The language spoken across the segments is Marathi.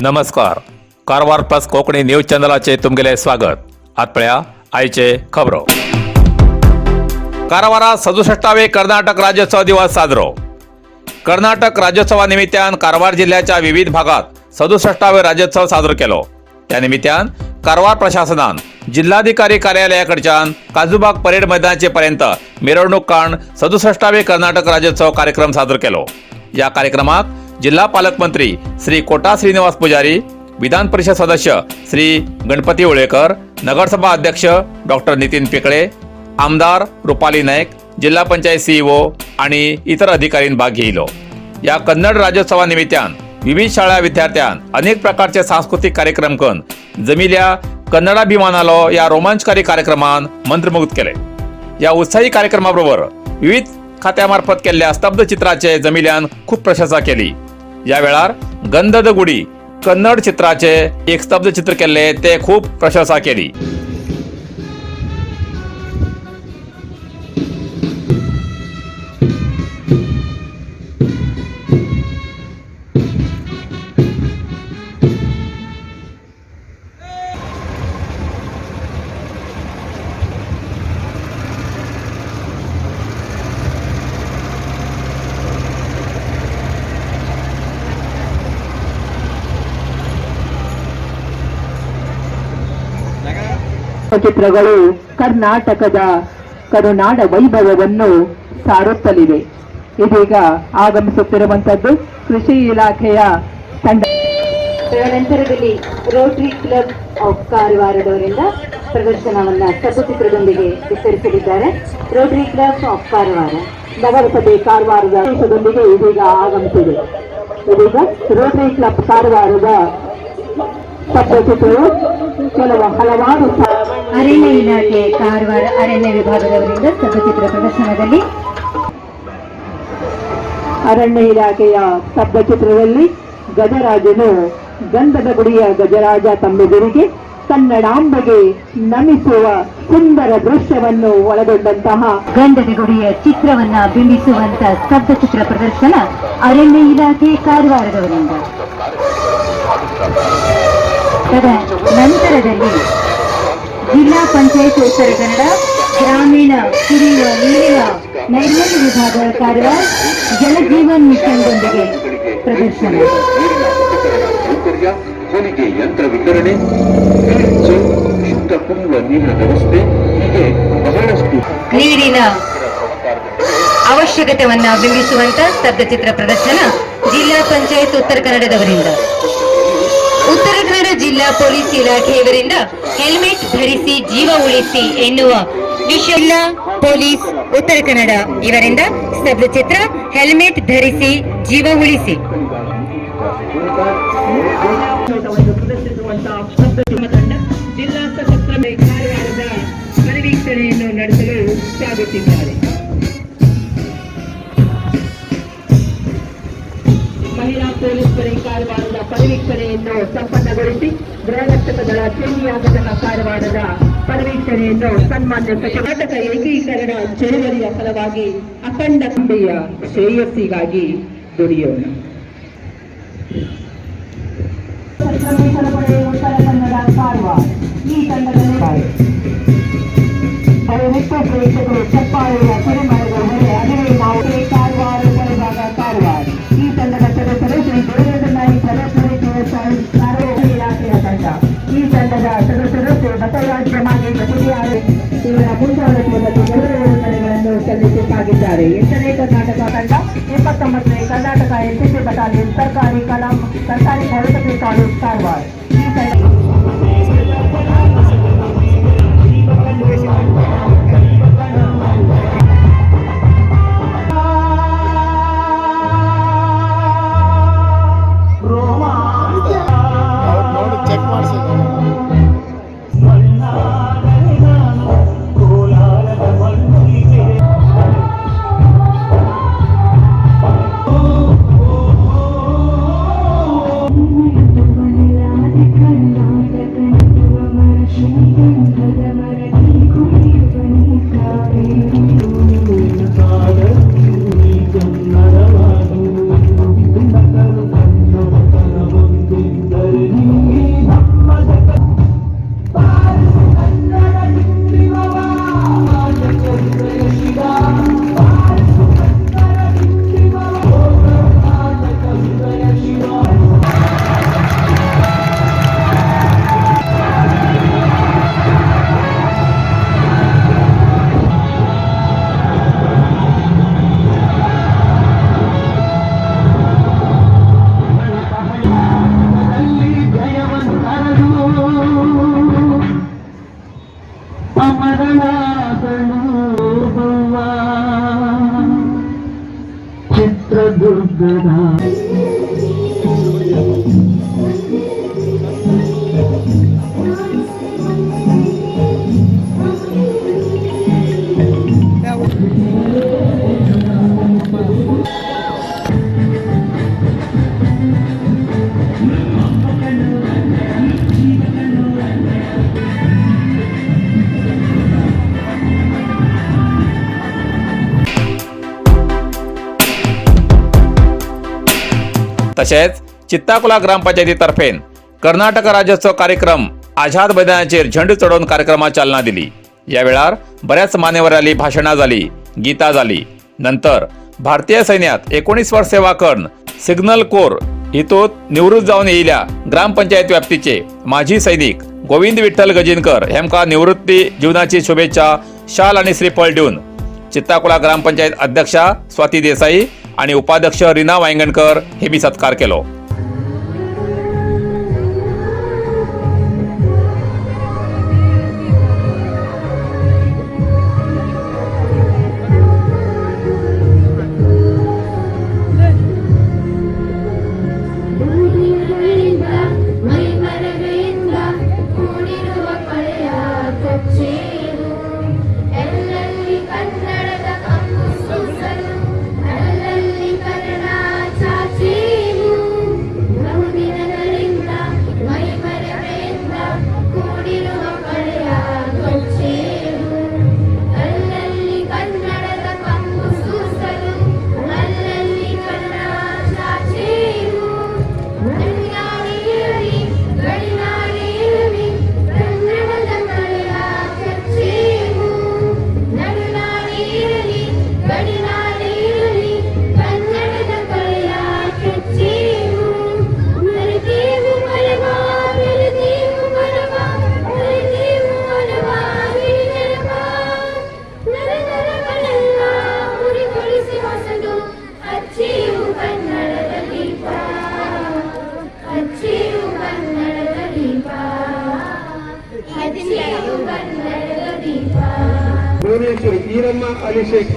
नमस्कार. कारवार प्लस कोकणी न्यूज चॅनलाचे तुमगेले स्वागत. आतपळ्या आयचे खबरो. कारवारात 67वे कर्नाटक राज्योत्सव दिवस साजरो. कर्नाटक राज्योत्सवा निमित्तान कारवार जिल्ह्याच्या विविध भागात 67वे राज्योत्सव साजरो केलो. त्या निमित्तान कारवार प्रशासनान जिल्हाधिकारी कार्यालयाकडच्यान काजूबाग परेड मैदानाचे पर्यंत मिरवणूक काढून 67वे कर्नाटक राज्योत्सव कार्यक्रम साजरो केलो. या कार्यक्रमात जिल्हा पालकमंत्री श्री कोटा श्रीनिवास पुजारी, विधान परिषद सदस्य श्री गणपती उळेकर, नगरसभा अध्यक्ष डॉक्टर नितीन पिकळे, आमदार रुपाली नाईक, जिल्हा पंचायत सीईओ आणि इतर अधिकाऱ्यांनी भाग घेतलो. या कन्नड राज्योत्सवा निमित्तान विविध शाळा विद्यार्थ्यां अनेक प्रकारचे सांस्कृतिक कार्यक्रम करून जमिल्या कन्नडाभिमानालो या रोमांचकारी कार्यक्रमान मंत्रमुग्ध केले. या उत्साही कार्यक्रमाबरोबर विविध खात्यामार्फत केलेल्या स्तब्धचित्राचे जमिल्यान खूप प्रशंसा केली. या वेळार गंधद गुडी कन्नड चित्राचे एक स्तब्धचित्र केले ते खूप प्रशंसा केली. ಚಿತ್ರಗಳು ಕರ್ನಾಟಕದ ಕರುನಾಡ ವೈಭವವನ್ನು ಸಾರುತ್ತಲಿವೆ. ಇದೀಗ ಆಗಮಿಸುತ್ತಿರುವಂತದ್ದು ಕೃಷಿ ಇಲಾಖೆಯ ತಂಡ. ನಂತರದಲ್ಲಿ ರೋಟರಿ ಕ್ಲಬ್ ಆಫ್ ಕಾರವಾರದವರಿಂದ ಪ್ರದರ್ಶನವನ್ನ ಸ್ತಬ್ಧಚಿತ್ರದೊಂದಿಗೆ ವಿಸ್ತರಿಸಲಿದ್ದಾರೆ. ರೋಟರಿ ಕ್ಲಬ್ ಆಫ್ ಕಾರವಾರ ನಗರಸಭೆ ಕಾರವಾರದ ದೇಶದೊಂದಿಗೆ ಇದೀಗ ಆಗಮಿಸಿದೆ. ಇದೀಗ ರೋಟರಿ ಕ್ಲಬ್ ಕಾರವಾರದ ಸ್ತಬ್ಧಚಿತ್ರವು ಹಲವಾರು ಅರಣ್ಯ ಇಲಾಖೆ ಕಾರವಾರ ಅರಣ್ಯ ವಿಭಾಗದವರಿಂದ ಸ್ತಬ್ಧಚಿತ್ರ ಪ್ರದರ್ಶನದಲ್ಲಿ ಅರಣ್ಯ ಇಲಾಖೆಯ ಸ್ತಬ್ಧಚಿತ್ರದಲ್ಲಿ ಗಜರಾಜನು ಗಂಧದ ಗುಡಿಯ ಗಜರಾಜ ತಮ್ಮೆದುರಿಗೆ ಕನ್ನಡಾಂಬೆಗೆ ನಮಿಸುವ ಸುಂದರ ದೃಶ್ಯವನ್ನು ಒಳಗೊಂಡಂತಹ ಗಂಧದ ಗುಡಿಯ ಚಿತ್ರವನ್ನ ಬಿಂಬಿಸುವಂತ ಸ್ತಬ್ಧಚಿತ್ರ ಪ್ರದರ್ಶನ ಅರಣ್ಯ ಇಲಾಖೆ ಕಾರವಾರದವರಿಂದ. ನಂತರದಲ್ಲಿ ಜಿಲ್ಲಾ ಪಂಚಾಯತ್ ಉತ್ತರ ಕನ್ನಡ ಗ್ರಾಮೀಣ ಕುಡಿಯುವ ನೀರಿನ ನೈರ್ಮಲ್ಯ ವಿಭಾಗ ಕಾರವಾರ ಜಲಜೀವನ್ ಮಿಷನ್ದೊಂದಿಗೆ ಪ್ರದರ್ಶನ. ಹೊಲಿಗೆ ಯಂತ್ರ ವಿತರಣೆ, ಶುದ್ಧ ಕುಡಿಯುವ ನೀರಿನ ವ್ಯವಸ್ಥೆ, ಹೀಗೆ ಬಹಳಷ್ಟು ನೀರಿನ ಅವಶ್ಯಕತೆಯನ್ನ ಬಿಂಬಿಸುವಂತ ಸ್ತಬ್ಧಚಿತ್ರ ಪ್ರದರ್ಶನ ಜಿಲ್ಲಾ ಪಂಚಾಯತ್ ಉತ್ತರ ಕನ್ನಡದವರಿಂದ. ಉತ್ತರ ಕನ್ನಡ ಜಿಲ್ಲಾ ಪೊಲೀಸ್ ಇಲಾಖೆಯವರಿಂದ ಹೆಲ್ಮೆಟ್ ಧರಿಸಿ ಜೀವ ಉಳಿಸಿ ಎನ್ನುವ ವಿಷಯ ಪೊಲೀಸ್ ಉತ್ತರ ಕನ್ನಡ ಇವರಿಂದ ಸ್ತಬ್ಧಚಿತ್ರ ಹೆಲ್ಮೆಟ್ ಧರಿಸಿ ಜೀವ ಉಳಿಸಿ. ಜಿಲ್ಲಾ ಸಶಸ್ತ್ರ ಕಾರ್ಯಾಲಯದ ಪರಿವೀಕ್ಷಣೆಯನ್ನು ನಡೆಸಲು ಸಾಗುತ್ತಿದ್ದಾರೆ. ಮಹಿಳಾ ಪೊಲೀಸ್ ಪಡೆ ಕಾರವಾರದ ಪರಿವೀಕ್ಷಣೆಯನ್ನು ಸಂಪನ್ನಗೊಳಿಸಿ ಗೃಹರಕ್ಷಕ ದಳ ಸೇನೆಯಾಗತನ ಕಾರವಾರದ ಪರಿವೀಕ್ಷಣೆಯನ್ನು ಸನ್ಮಾನ್ಯ ಕರ್ನಾಟಕ ಏಕೀಕರಣ ಚಳವಳಿಯ ಫಲವಾಗಿ ಅಖಂಡ ಕಂಬೆಯ ಶ್ರೇಯಸ್ಸಿಗಾಗಿ ದುಡಿಯೋಣ. ಉತ್ತರ ಕನ್ನಡ ಕಾರವಾರ ಈ ತಂಡದಲ್ಲಿ ದಯವಿಟ್ಟು ಪ್ರೇಕ್ಷಕರು ಚಪ್ಪಾಳೆಯ ಪರಿಮಳದ ಹೊರೆ ಅದುವೇ ನಾವು ಕಾರವಾರ ಉಪವಿಭಾಗ ಕಾರವಾರ. ಈ ತಂಡದ ಸದಸ್ಯರು ಶ್ರೀ ದೇವೇಂದ್ರನಾಯಿ ಸದಸ್ಯರಿ ಆರೋಗ್ಯ ಇಲಾಖೆಯ ತಂಡ. ಈ ತಂಡದ ಸದಸ್ಯರು ಶ್ರೀ ಬಸವರಾಜ ಪ್ರಮಾಣಿ ಬಸದಿಯಾರು ಇವರ ಮುಂದಾಳತ್ವ ಮತ್ತು ಗೌರವಗಳನ್ನು ಸಲ್ಲಿಸಿ ಸಾಗಿದ್ದಾರೆ. 8ನೇ ಕರ್ನಾಟಕ ತಂಡ 29ನೇ ಕರ್ನಾಟಕ ಎನ್ಸಿಸಿ ಬಟಾಲಿಯನ್ ಸರ್ಕಾರಿ ಭರತಪುರಿ ತಾಲೂಕು ಕಾರವಾರ. ಈ ತಂಡ तसेच चित्ताकुला ग्रामपंचायतीतर्फे कर्नाटक राज्योत्सव कार्यक्रम आझाद मैदानाचेर झेंडू चढवून कार्यक्रमात चालना दिली। या वेळार बऱ्याच मान्यवरांनी भाषणां जाली, गीता जाली। नंतर भारतीय सैन्यात 19 वर्ष सेवा करून सिग्नल कोर हितूत निवृत्त जावन येयल्या ग्रामपंचायत व्याप्तीचे माजी सैनिक गोविंद विठ्ठल गजिनकर हेमका निवृत्ती जीवनाची शुभेच्छा शाल आणि श्रीफळ दिवन चित्ताकुला ग्रामपंचायत अध्यक्षा स्वाती देसाई आणि उपाध्यक्ष रीना वांयगणकर हेमी सत्कार केलो। ಭುವನೇಶ್ವರಿ ಈರಮ್ಮ ಅಭಿಷೇಕ್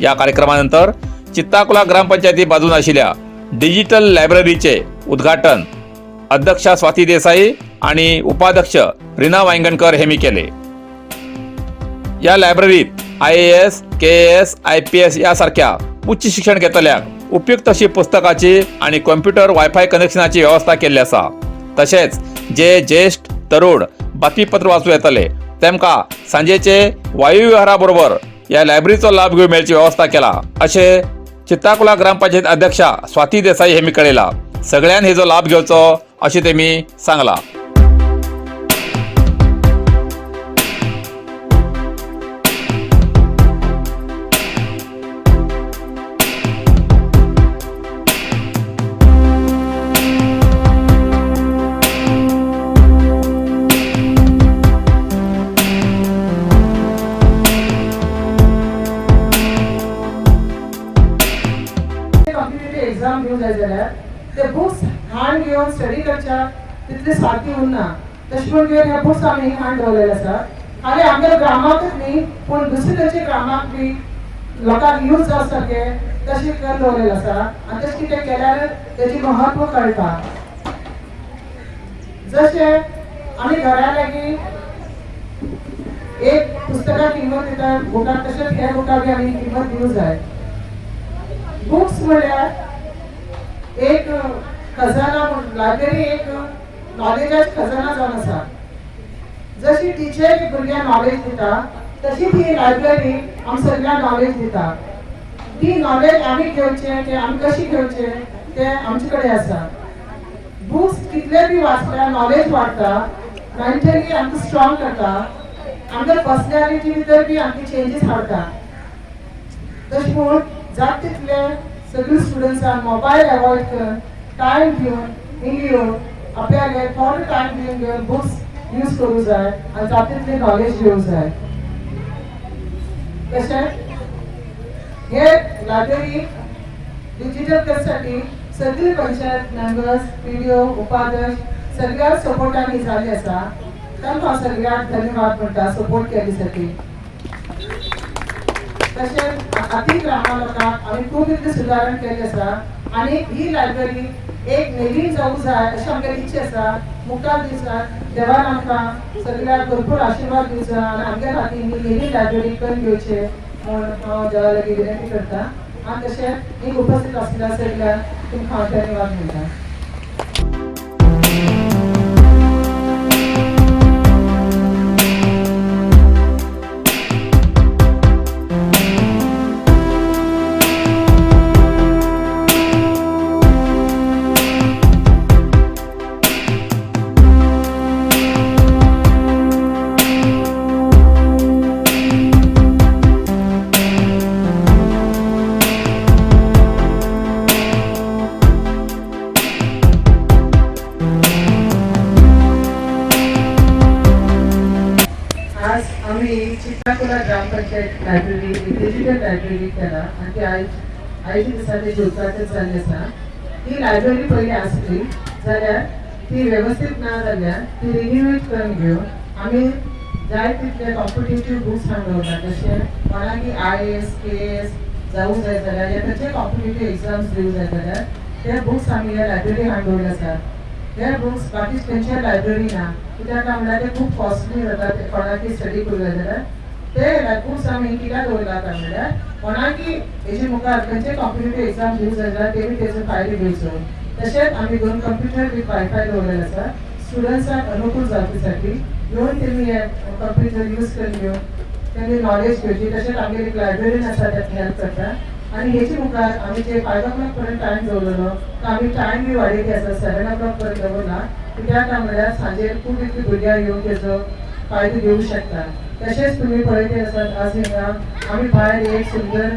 या कार्यक्रमानंतर चित्ताकुला ग्रामपंचायती बाजून आशिल्ल्या डिजिटल लायब्ररीचे उद्घाटन अध्यक्षा स्वाती देसाई आणि उपाध्यक्ष रीना वांयगणकर हेमी केले। या लायब्ररीत IAS, KAS, IPS यासारख्या उच्च शिक्षण घेतल्याक उपयुक्त अशी पुस्तकाची आणि कॉम्प्युटर वायफाय कनेक्शनाची व्यवस्था केल्ली आसा। तशेंच जे ज्येष्ठ तरुण बातमीपत्र वाचूं येतले तेमकां सांजेचे वायू विहारा बरोबर या लायब्ररीचो लाभ घेवंक मेळची व्यवस्था केला अशे चित्ताकुला ग्रामपंचायत अध्यक्षा स्वाती देसाई हेमी कळयला। सगळ्यांनी हेजो लाभ घेवचो अशें तेमी सांगला। एग्जाम घेवन जाय जाल्यार ते बुक्स हांड घेवन स्टडी करच्या तितले सारकी उरना। तशें करून घेवन हे बुक्स आमी हांड दवरलेले आसा। खाली आमच्या ग्रामाकूच न्ही पूण दुसरे तरेच्या ग्रामाक बी लोकांक यूज जावं सारके तशी करून दवरलेले आसा आनी तशें कितें केल्यार तेजी महत्व कळटा. जशें आमी घरा लागीं एक पुस्तकाक किंमत दिता बुकाक, तशेंच हे बुकाक बी आमी किंमत दिवंक जाय. बुक्स म्हळ्यार एक खजाना, लायब्ररी एक नॉलेजाचो खजाना जावन आसा. जशी टिचर भुरग्यांक नॉलेज दिता तशी ती लायब्ररी आमी सगळ्यांक नॉलेज दिता. ती नॉलेज आमी घेवचें ते आमी कशी घेवचें ते आमचे कडेन आसा. बुक्स कितले बी वाचल्यार नॉलेज वाडटा, मेंटली आमकां स्ट्रॉंग करता, आमच्या पर्सनॅलिटी भितर बी आमची चेंजीस हाडटा. तशें म्हूण जाता तितले सगळे स्टुडंट्सांक मोबायल एवॉयड करून टायम दिवन इंग्लियो आपल्याले थोडो टायम दिवन बुक्स यूज करूंक जाय आनी जाता तितली नॉलेज घेवंक जाय. तशेंच हे लायब्ररी डिजिटल करसाठी सगळे पंचायत मेंबर्स, पीडीओ, उपाध्यक्ष सगळ्या सपोर्टान जाल्ली आसा. तांकां हांव सगळ्यांक धन्यवाद म्हणटा सपोर्ट केले साठी. तशेंच अति ग्रामा लोकांक आमी खूब इतलें सुदारण केलें आसा आनी ही लायब्ररी एक नेवीन जावूंक जाय अशी आमकां इच्छा आसा. मुखार दिसाक देवान आमकां सगळ्यांक भरपूर आशिर्वाद दिवचो आनी आमच्या खातीर ही नेवीन लायब्ररी करून घेवचें म्हूण हांव देवा लागीं विनंती करता. आनी तशेंच ही उपस्थित आसलेल्या सगळ्यांक तुमकां हांव धन्यवाद म्हणटा. आज आम्ही चित्राकुला ग्रामपंचायत लायब्ररी डिजिटल लायब्ररी केला आणि ती आयच्या दिसाचे उद्घाटन जाल्लें आसा. ही लायब्ररी पयली आसली जाल्यार ती वेवस्थीत ना जाल्यार ती रिन्यूवेट करून घेवन आमी जाय तितले कॉम्पिटेटिव्ह बुक्स हाडून दवरला. जशें कोणाकी IAS, KS जावूंक जाय जाल्यार या खंयचे कॉम्पिटेटिव्ह एग्जाम्स दिवंक जाय जाल्यार ते बुक्स आमी ह्या लायब्ररी हाडून दवरले आसात. हे बुक्स बाकी खंयच्या लायब्ररी ना, कित्याक काय म्हणल्यार ते खूब कॉस्टली जाता. ते कोणाकी स्टडी करूं जाय जाल्यार ते बुक्स आमी कित्याक दवरला काय म्हणल्यार कोणाकी हेजे मुखार खंयचे कॉम्पिटेटिव्ह एग्जाम दिवंक जाय जाल्यार तेमी तेजो फायदो घेवचो. तशेंच आमी 2 कंप्युटर बी वायफाय दवरलेले आसा स्टुडंट्सांक अनुकूल जावचे साठी. येवन तेमी हे कंप्युटर यूज करून घेवन तेमी नॉलेज घेवची. तशेंच आमगे एक लायब्ररीन आसा त्यात हेल्प करता. आणि हेचे मुखार आमी जे 5 o'clock पर्यंत टायम दवरलेलो तो आमी टायम बी वाडयली आसा 7 o'clock पर्यंत दवरला. कित्याक काय म्हणल्यार सांजे खूब इतली भुरग्यां येवन तेजो फायदो घेवंक शकता. तशेंच तुमी पळयते आसात आज हिंगा आमी भायर एक सुंदर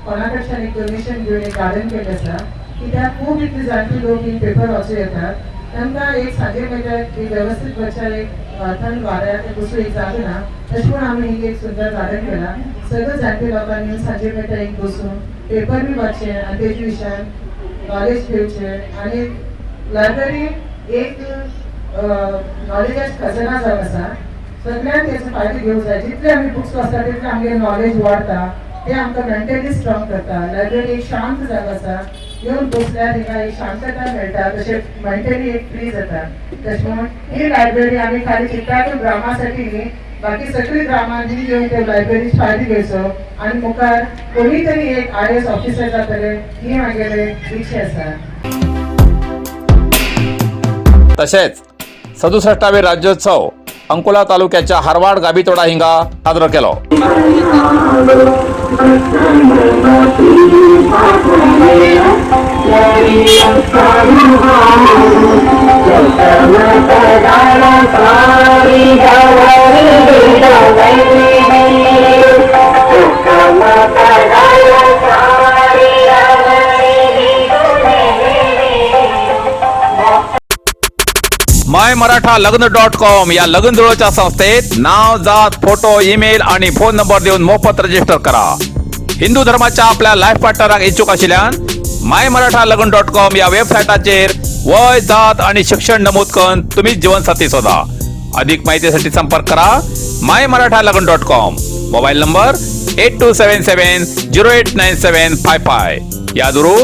कोणा कडच्यान एक डोनेशन घेवन एक गार्डन केलें आसा. कित्याक खूब इतली जाणटी लोक ही पेपर वाचूं येतात. तांकां एक सांजे मेळटा की वेवस्थीत बसच्या एक थंड वाऱ्यार ते बसूं एक जागो ना. तशें म्हूण आमी ही एक सुंदर गार्डन केला. सगळे जाणटे लोकांनी सांजे मेळटा एक बसून पेपर बी वाचचें आनी तेजे विशयान नॉलेज घेवचें. आनी लायब्ररी एक नॉलेजाचो खजाना जावन आसा. सगळ्यांक तेजो फायदो घेवंक जाय. जितले आमी बुक्स वाचता तितले आमगे नॉलेज वाडटा. ते आमकां मेंटली स्ट्रॉंग करता. लायब्ररी एक शांत जागो आसा. येवन बसल्यार तिका एक शांतता मेळटा. तशें मेंटली एक फ्री जाता. तशें म्हणून ही लायब्ररी आमी खाली चित्राकूल ग्रामासाठी न्ही बाकी सगळी ग्रामांनी येवन ते लायब्ररीचो फायदो घेवचो आनी मुखार कोणी तरी एक IAS ऑफिसर जातले ही म्हागेली इच्छा आसा. तशेंच 67वे राज्योत्सव अंकोला तालुक्याच्या हारवाड गाभितोडा हिंगा साजरो केलो. MyMarathaLagn.com या लग्न जुळवच्या संस्थेत नाव, जात, फोटो, ईमेल आणि फोन नंबर देऊन मोफत रजिस्टर करा. हिंदू धर्माच्या आपल्या लाईफ पार्टनराक इच्छुक आशिल्ल्यान MyMarathaLagn.com या वेबसायटाचेर वय, जात आणि शिक्षण नमूद करून तुम्ही जीवनसाथी शोधा. अधिक माहितीसाठी संपर्क करा MyMarathaLagn.com. मोबाईल नंबर 8277089755 यादुरू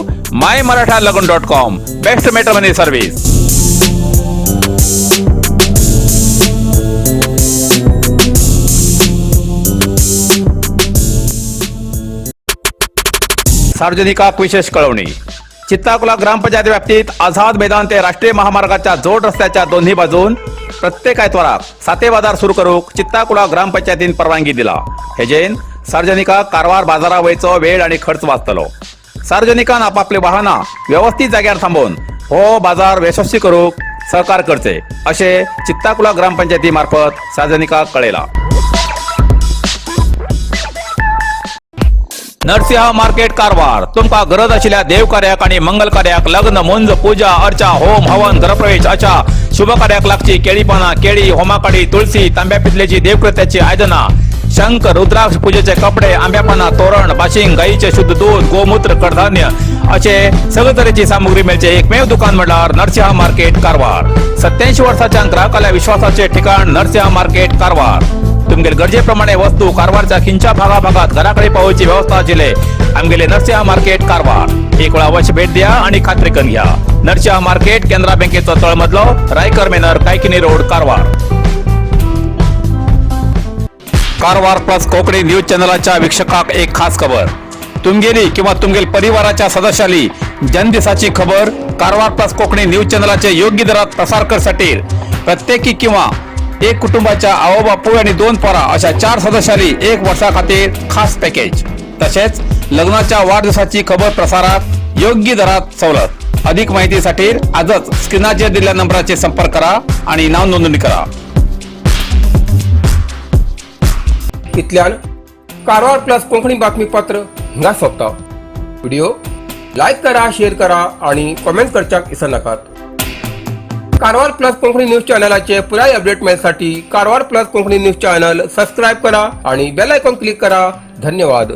mymarathalagun.com बेस्ट मेट्रोमनी सर्व्हिस. सार्वजनिकाक विशेष कळवणी. चित्ताकुला ग्रामपंचायत व्याप्तीत आझाद मैदान ते राष्ट्रीय महामार्गाच्या जोड रस्त्याच्या दोन्ही बाजून प्रत्येक आयतवाराक साते बाजार सुरू करूक चित्ताकुला ग्रामपंचायतीन परवानगी दिला. हेजेन सार्वजनिकाक कारवार बाजारा वयचो वेळ आणि खर्च वाचतलो. सार्वजनिकान आपापले वाहनां व्यवस्थित जाग्यार थांबोवन हो बाजार यशस्वी करूक सहकार करचे अशें चित्ताकुला ग्रामपंचायती मार्फत सार्वजनिकाक कळयला. नरसिंह मार्केट कारवार तुमका गरज आशिल्ल्या देवकार्याक आणि मंगल कार्याक, लग्न, मुंज, पूजा, अर्चा, होम, हवन, गृहप्रवेश अशा शुभ कार्याक लागची केळी पानां, केळी, होमाकाडी, तुळशी, तांब्या पितलेची देवकृत्याची आयदनां, शंख, रुद्राक्ष पूजेचे कपडे, आंब्या पानां, तोरण, बाशिंग, गाईचे शुद्ध दूध, गोमूत्र, कडधान्य असे सगळे तरेची सामुग्री मेळचे एकमेव दुकान म्हणल्यार नरसिंह मार्केट कारवार. 87 वर्सांच्या ग्राहकाल्या विश्वासाचे ठिकाण नरसिंह मार्केट कारवार. तुमगेर गरजेप्रमाणे वस्तू कारवारच्या खिंच्या भागात घराकडे पावोवची व्यवस्था आशिल्ले आमगेले नरसिंह मार्केट कारवार. एक वेळ अवश्य भेट द्या आणि खात्री करून घ्या. नरसिंह मार्केट केंद्रा बँकेचो तळमजलो, Raikar manor, Kaikini road, Karwar. Karwar plus Konkani news चॅनलाच्या वीक्षकाक एक खास खबर. तुमगेली किंवा तुमगेल परिवाराच्या सदस्याली जन्मदिसाची खबर कारवार प्लस कोकणी न्यूज चॅनलाचे योग्य दरात प्रसार करसाठी प्रत्येकी किंवा एक कुटुंबाच्या आवो बापू आणि 2 पोरा अशा 4 सदस्यांनी 1 वर्षा खातीर खास पॅकेज. तसेच लग्नाच्या वाढदिवसाची खबर प्रसारात योग्य दरात सवलत. अधिक माहितीसाठी आजच स्क्रीनाचेर दिलेल्या नंबराचे संपर्क करा आणि नाव नोंदणी करा. इतल्यान कारवार प्लस कोंकणी बातमीपत्र हिंगा सोंपता. व्हिडिओ लाईक करा, शेअर करा आणि कमेंट करच्याक विसरू नाकात. कारवार प्लस कोंकणी न्यूज चॅनलाचे पुराय अपडेट मिळण्यासाठी Karwar plus Konkani news channel subscribe करा आणि बेल आयकॉन क्लिक करा. धन्यवाद.